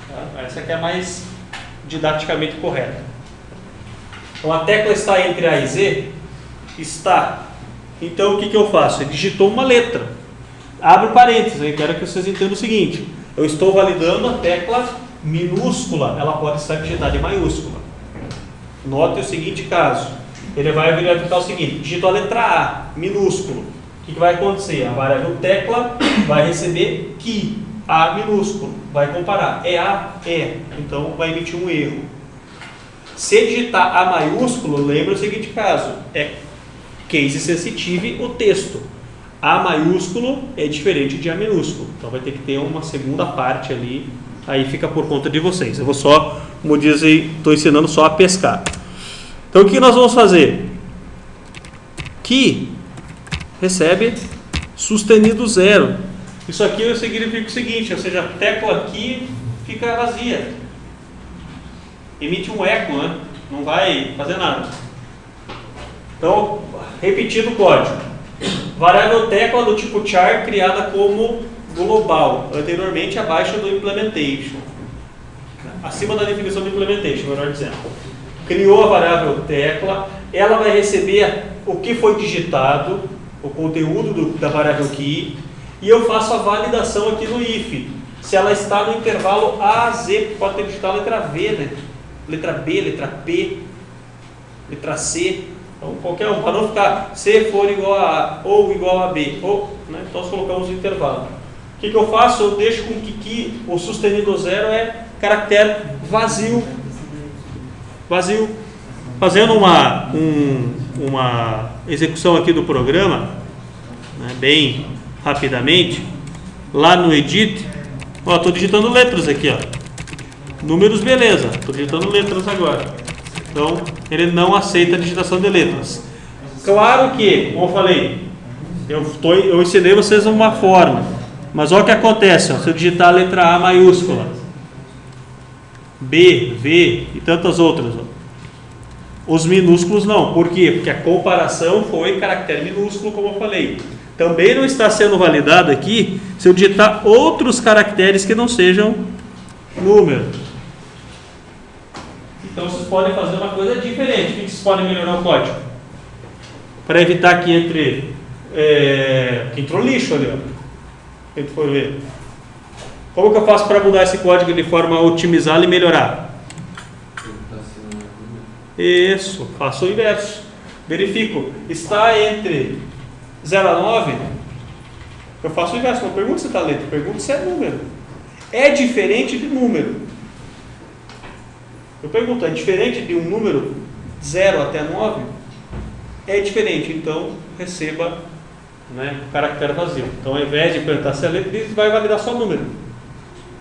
Tá? Essa aqui é mais didaticamente correta. Então a tecla está entre A e Z. Está. Então o que eu faço? Ele digitou uma letra. Abre parênteses. Eu quero que vocês entendam o seguinte. Eu estou validando a tecla minúscula. Ela pode estar digitada em maiúscula. Note o seguinte caso. Ele vai verificar o seguinte. Digitou a letra A, minúsculo. O que vai acontecer? A variável tecla vai receber key. A minúsculo. Vai comparar. É A? É. Então vai emitir um erro. Se digitar A maiúsculo, lembra o seguinte caso. É case sensitive o texto. A maiúsculo é diferente de A minúsculo. Então vai ter que ter uma segunda parte ali. Aí fica por conta de vocês. Eu vou só, como dizem, estou ensinando só a pescar. Então o que nós vamos fazer? Key recebe sustenido 0. Isso aqui significa o seguinte, ou seja, a tecla aqui fica vazia. Emite um eco, né? Não vai fazer nada. Então, repetindo o código. Variável tecla do tipo char criada como global, anteriormente abaixo do implementation. Acima da definição do implementation, melhor dizendo. Criou a variável tecla, ela vai receber o que foi digitado, o conteúdo da variável key, e eu faço a validação aqui no if. Se ela está no intervalo A a Z, pode ter digitado a letra V, né? Letra B, letra P, letra C. Então, qualquer um, para não ficar se for igual a A ou igual a B, ou, né? Então nós colocamos o intervalo. O que eu faço? Eu deixo com que o sustenido 0 é caractere vazio. Vazio. Fazendo uma execução aqui do programa, né, bem rapidamente, lá no edit, estou digitando letras aqui, ó. Números, beleza, estou digitando letras agora. Então, ele não aceita a digitação de letras. Claro que, como eu falei, eu ensinei vocês uma forma, mas olha o que acontece, ó, se eu digitar a letra A maiúscula, B, V e tantas outras, ó. Os minúsculos não. Por quê? Porque a comparação foi caractere minúsculo, como eu falei. Também não está sendo validado aqui se eu digitar outros caracteres que não sejam número. Então vocês podem fazer uma coisa diferente. O que vocês podem melhorar o código? Para evitar que entre... que entrou lixo ali, ó. Quem for ver. Como que eu faço para mudar esse código de forma a otimizá-lo e melhorar? Isso, faço o inverso. Verifico, está entre 0 a 9, eu faço o inverso. Não pergunto se está letra, pergunto se é número. É diferente de número. Eu pergunto, é diferente de um número 0 até 9? É diferente, então receba, né, o caractere vazio. Então ao invés de perguntar se é letra, ele vai validar só o número.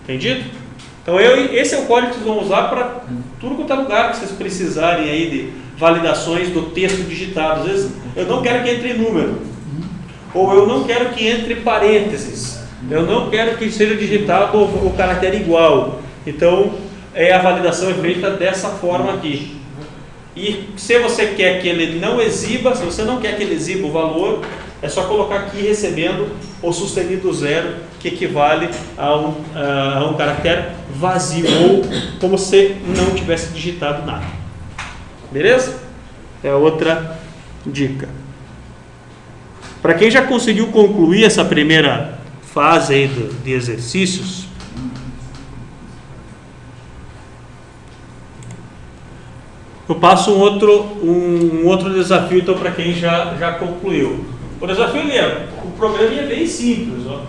Entendido? Então esse é o código que vocês vão usar para tudo quanto é lugar que vocês precisarem aí de validações do texto digitado. Às vezes eu não quero que entre número. ou eu não quero que entre parênteses, eu não quero que seja digitado o caractere igual. Então, a validação é feita dessa forma aqui. E se você quer que ele não exiba, se você não quer que ele exiba o valor, é só colocar aqui recebendo o sustenido zero, que equivale a um caractere vazio, ou como se não tivesse digitado nada. Beleza? É outra dica. Para quem já conseguiu concluir essa primeira fase aí de exercícios, eu passo um outro desafio então para quem já concluiu. O desafio o programa é bem simples, ó.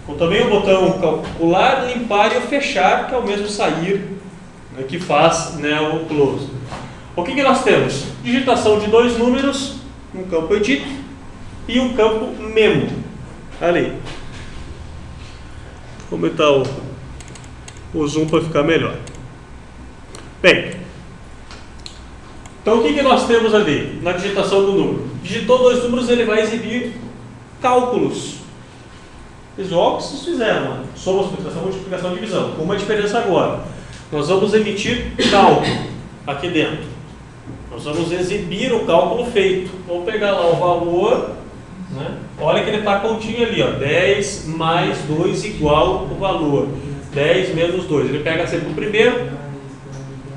Com também o botão calcular, limpar e o fechar, que é o mesmo sair, né, que faz, né, o close. O que nós temos? Digitação de 2 números, um campo edit e um campo memo. Ali. Vou aumentar o zoom para ficar melhor. Bem, então o que nós temos ali na digitação do número? Digitou 2 números, ele vai exibir cálculos. Visual que vocês fizeram, né? Soma, subtração, multiplicação, divisão. Com uma diferença agora. Nós vamos emitir cálculo aqui dentro. Nós vamos exibir o cálculo feito. Vamos pegar lá o valor, né? Olha que ele está continho ali, ó, 10 mais 2 igual o valor. 10 menos 2. Ele pega sempre o primeiro,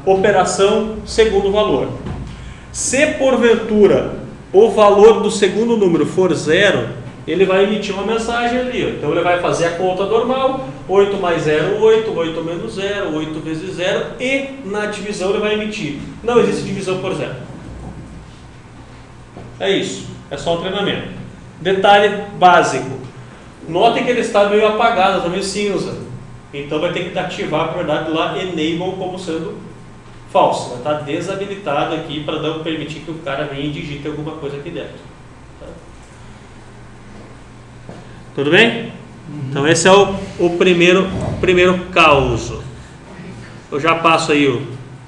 operação, segundo valor. Se porventura o valor do segundo número for 0, ele vai emitir uma mensagem ali. Ó. Então ele vai fazer a conta normal, 8 mais 0, 8, 8 menos 0, 8 vezes 0, e na divisão ele vai emitir. Não existe divisão por 0. É isso, é só um treinamento. Detalhe básico, notem que ele está meio apagado, está meio cinza. Então vai ter que ativar, na verdade, lá enable como sendo falso. Vai estar desabilitado aqui para não permitir que o cara venha e digite alguma coisa aqui dentro. Tá? Tudo bem? Então esse é o primeiro caso. Eu já passo aí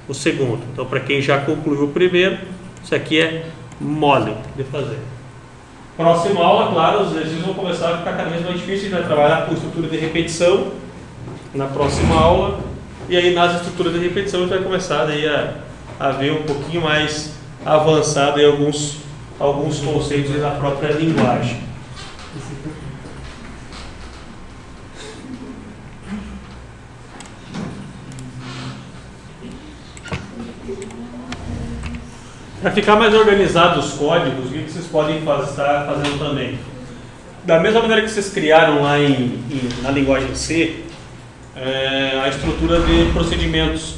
o segundo. Então para quem já concluiu o primeiro, isso aqui é mole de fazer. Próxima aula, claro, os exercícios vão começar a ficar cada vez mais difíceis. A gente vai trabalhar com estrutura de repetição na próxima aula. E aí nas estruturas de repetição a gente vai começar daí a ver um pouquinho mais avançado aí alguns conceitos da própria linguagem. Para ficar mais organizados os códigos, o que vocês podem estar fazendo também? Da mesma maneira que vocês criaram lá na linguagem C, a estrutura de procedimentos,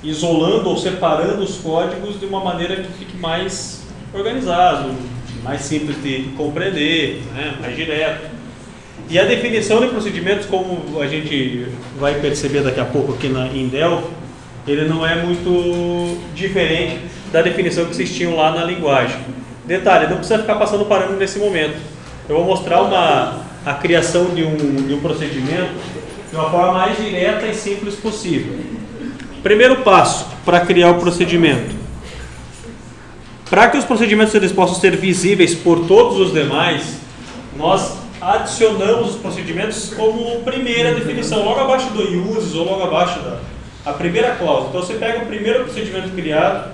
isolando ou separando os códigos de uma maneira que fique mais organizado, mais simples de compreender, né, mais direto. E a definição de procedimentos, como a gente vai perceber daqui a pouco aqui em Delphi, ele não é muito diferente da definição que vocês tinham lá na linguagem. Detalhe, não precisa ficar passando parâmetro nesse momento. Eu vou mostrar a criação de um procedimento de uma forma mais direta e simples possível. Primeiro passo para criar o procedimento. Para que os procedimentos eles possam ser visíveis por todos os demais, nós adicionamos os procedimentos como primeira definição, logo abaixo do uses ou logo abaixo da primeira cláusula. Então você pega o primeiro procedimento criado,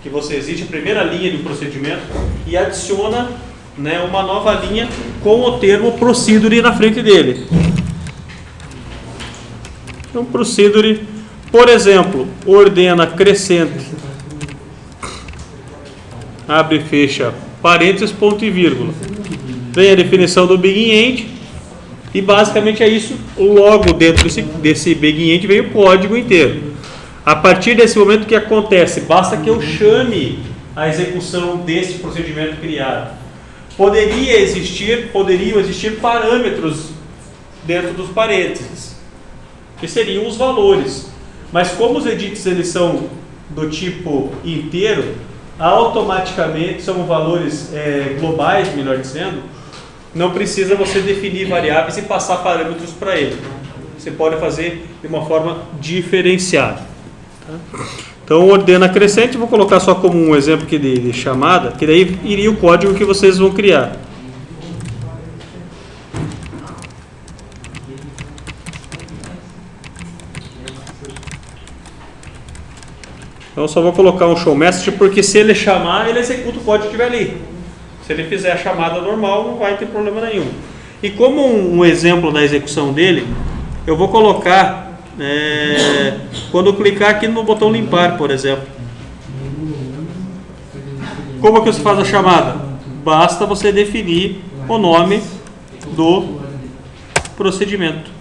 que você existe, a primeira linha do procedimento, e adiciona, né, uma nova linha com o termo procedure na frente dele. Então, procedure, por exemplo, ordena crescente, abre e fecha parênteses, ponto e vírgula. Vem a definição do BEGIN-END, e basicamente é isso. Logo dentro desse BEGIN-END vem o código inteiro. A partir desse momento, o que acontece? Basta que eu chame a execução desse procedimento criado. Poderiam existir parâmetros dentro dos parênteses, que seriam os valores. Mas como os edits eles são do tipo inteiro, automaticamente são valores globais, melhor dizendo, não precisa você definir variáveis e passar parâmetros para ele. Você pode fazer de uma forma diferenciada. Então, ordena crescente, vou colocar só como um exemplo aqui de chamada, que daí iria o código que vocês vão criar. Então eu só vou colocar um show message, porque se ele chamar, ele executa o código que estiver ali. Se ele fizer a chamada normal, não vai ter problema nenhum. E como um exemplo da execução dele, eu vou colocar, quando eu clicar aqui no botão limpar, por exemplo. Como é que você faz a chamada? Basta você definir o nome do procedimento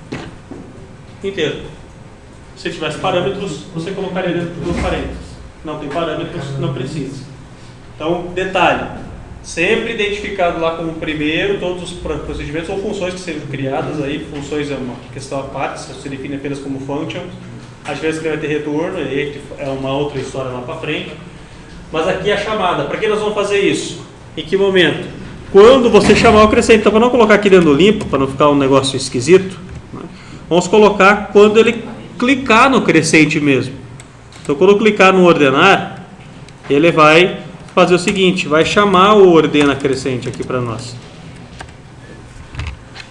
inteiro. Se tivesse parâmetros, você colocaria dentro dos parênteses. Não tem parâmetros, não precisa. Então, detalhe. Sempre identificado lá como primeiro todos os procedimentos ou funções que sejam criadas aí. Funções é uma questão à parte, você define apenas como function. Às vezes que vai ter retorno, e é uma outra história lá para frente. Mas aqui é a chamada. Para que nós vamos fazer isso? Em que momento? Quando você chamar o crescente. Então, para não colocar aqui dentro do limpo, para não ficar um negócio esquisito, né, vamos colocar quando ele clicar no crescente mesmo. Então, quando eu clicar no ordenar, ele vai fazer o seguinte, vai chamar o ordena crescente aqui para nós.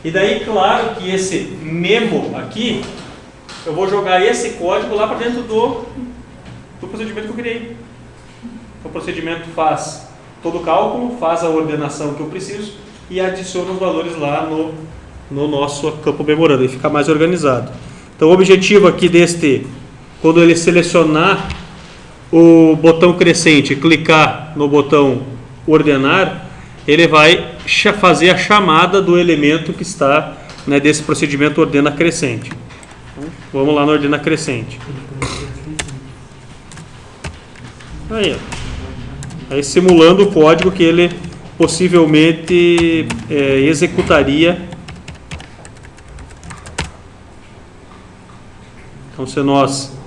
E daí, claro que esse memo aqui, eu vou jogar esse código lá para dentro do procedimento que eu criei. O procedimento faz todo o cálculo, faz a ordenação que eu preciso e adiciona os valores lá no nosso campo memorando, e fica mais organizado. Então o objetivo aqui quando ele selecionar o botão crescente e clicar no botão ordenar, ele vai fazer a chamada do elemento que está, né, desse procedimento ordena crescente. Então, vamos lá no ordena crescente. Aí simulando o código que ele possivelmente executaria. Então, se nós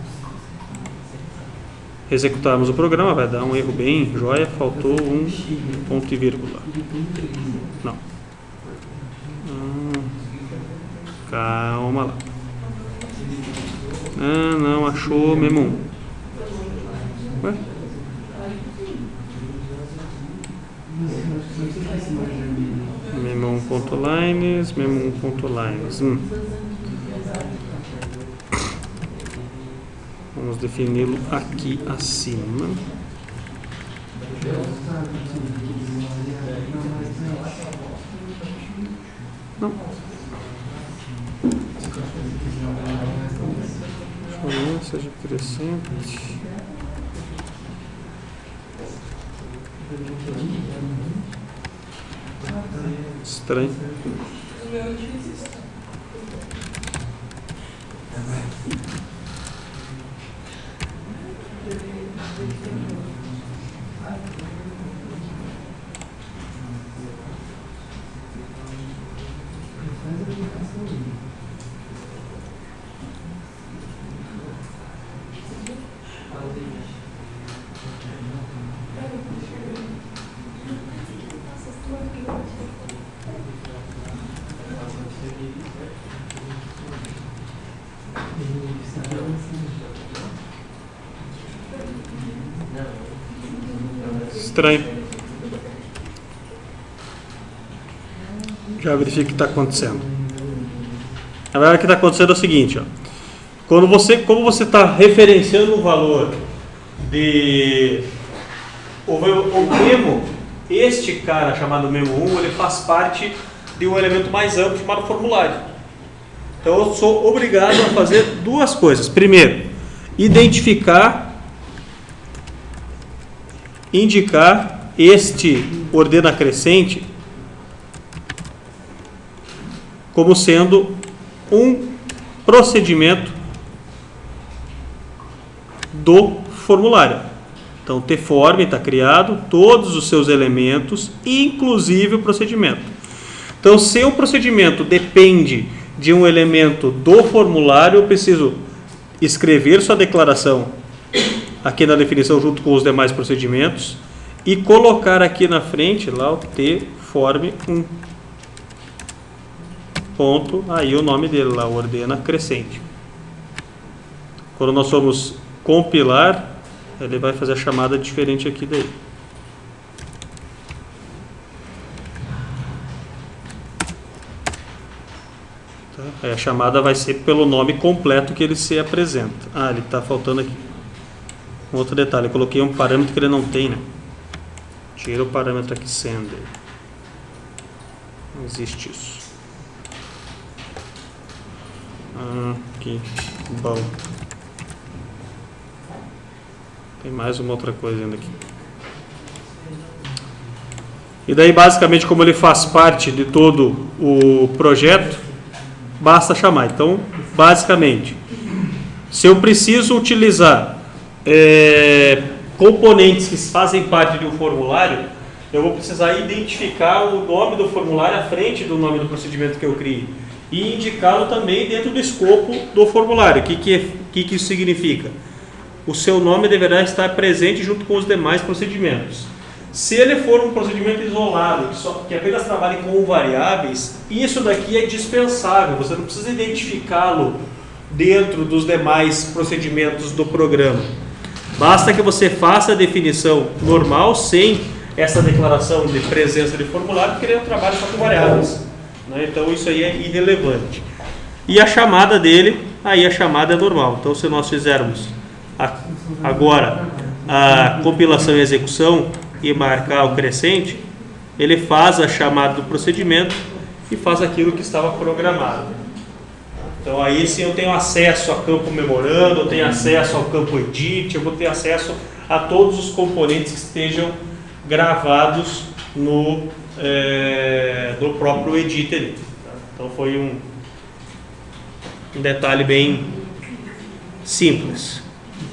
executarmos o programa, vai dar um erro bem joia, faltou um ponto e vírgula. Não. Calma lá. Não achou memo 1. Ué? Memo 1.lines, memo 1.lines. Vamos defini-lo aqui acima. Não. Seja crescente. Estranho. Estranho. Já verifico o que está acontecendo. Na verdade, o que está acontecendo é o seguinte, ó. Como você está referenciando um valor de o memo, este cara chamado memo 1, ele faz parte de um elemento mais amplo chamado formulário. Então eu sou obrigado a fazer duas coisas. Primeiro, indicar este ordena crescente como sendo um procedimento do formulário. Então, tform está criado, todos os seus elementos, inclusive o procedimento. Então, se o procedimento depende de um elemento do formulário, eu preciso escrever sua declaração aqui na definição junto com os demais procedimentos e colocar aqui na frente lá o tform1. Ponto, aí o nome dele lá, ordena crescente. Quando nós formos compilar, ele vai fazer a chamada diferente aqui daí. Tá? Aí a chamada vai ser pelo nome completo que ele se apresenta. Ele está faltando aqui. Um outro detalhe, eu coloquei um parâmetro que ele não tem, né? Tira o parâmetro aqui, sender. Não existe isso. Aqui, bom. Tem mais uma outra coisa ainda aqui. E daí, basicamente, como ele faz parte de todo o projeto, basta chamar. Então, basicamente, se eu preciso utilizar componentes que fazem parte de um formulário, eu vou precisar identificar o nome do formulário à frente do nome do procedimento que eu criei e indicá-lo também dentro do escopo do formulário. O que isso significa? O seu nome deverá estar presente junto com os demais procedimentos. Se ele for um procedimento isolado, que apenas trabalhe com variáveis, isso daqui é dispensável, você não precisa identificá-lo dentro dos demais procedimentos do programa. Basta que você faça a definição normal, sem essa declaração de presença de formulário, porque ele trabalha só com variáveis, né? Então isso aí é irrelevante. E a chamada dele, aí a chamada é normal. Então se nós fizermos agora a compilação e execução e marcar o crescente, ele faz a chamada do procedimento e faz aquilo que estava programado. Então aí sim eu tenho acesso a campo memorando, eu tenho acesso ao campo edit, eu vou ter acesso a todos os componentes que estejam gravados no próprio edit. Então foi um detalhe bem simples.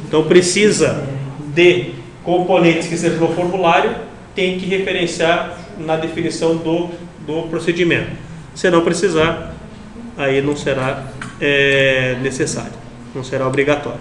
Então precisa de componentes que sejam no formulário, tem que referenciar na definição do procedimento. Se não precisar, aí não será necessário, não será obrigatório.